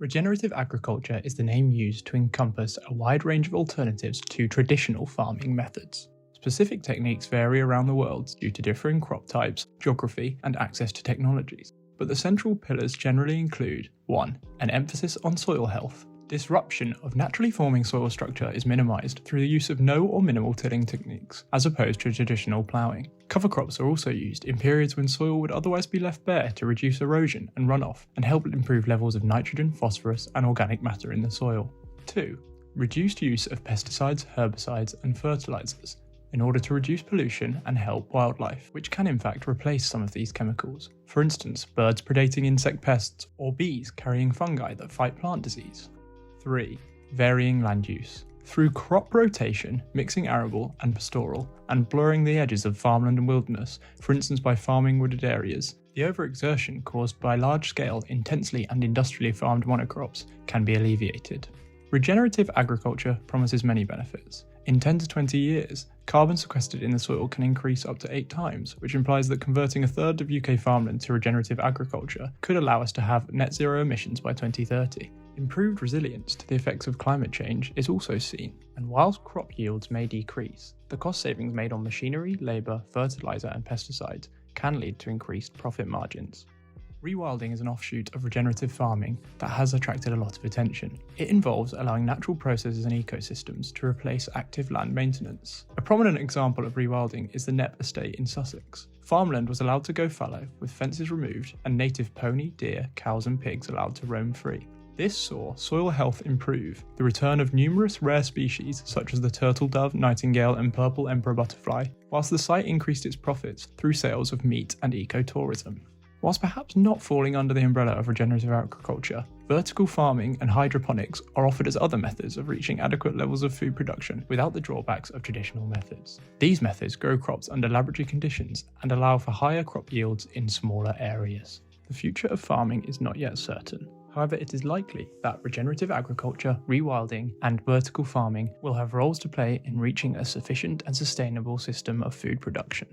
Regenerative agriculture is the name used to encompass a wide range of alternatives to traditional farming methods. Specific techniques vary around the world due to differing crop types, geography, and access to technologies. But the central pillars generally include 1. An emphasis on soil health. Disruption of naturally forming soil structure is minimised through the use of no or minimal tilling techniques, as opposed to traditional ploughing. Cover crops are also used in periods when soil would otherwise be left bare to reduce erosion and runoff and help improve levels of nitrogen, phosphorus, and organic matter in the soil. 2. Reduced use of pesticides, herbicides, and fertilisers in order to reduce pollution and help wildlife, which can in fact replace some of these chemicals. For instance, birds predating insect pests or bees carrying fungi that fight plant disease. 3. Varying land use. Through crop rotation, mixing arable and pastoral, and blurring the edges of farmland and wilderness, for instance by farming wooded areas, the overexertion caused by large-scale, intensely and industrially farmed monocrops can be alleviated. Regenerative agriculture promises many benefits. In 10 to 20 years, carbon sequestered in the soil can increase up to 8 times, which implies that converting a third of UK farmland to regenerative agriculture could allow us to have net zero emissions by 2030. Improved resilience to the effects of climate change is also seen, and whilst crop yields may decrease, the cost savings made on machinery, labour, fertiliser and pesticides can lead to increased profit margins. Rewilding is an offshoot of regenerative farming that has attracted a lot of attention. It involves allowing natural processes and ecosystems to replace active land maintenance. A prominent example of rewilding is the Knepp estate in Sussex. Farmland was allowed to go fallow, with fences removed and native pony, deer, cows and pigs allowed to roam free. This saw soil health improve, the return of numerous rare species such as the turtle dove, nightingale and purple emperor butterfly, whilst the site increased its profits through sales of meat and ecotourism. Whilst perhaps not falling under the umbrella of regenerative agriculture, vertical farming and hydroponics are offered as other methods of reaching adequate levels of food production without the drawbacks of traditional methods. These methods grow crops under laboratory conditions and allow for higher crop yields in smaller areas. The future of farming is not yet certain. However, it is likely that regenerative agriculture, rewilding, and vertical farming will have roles to play in reaching a sufficient and sustainable system of food production.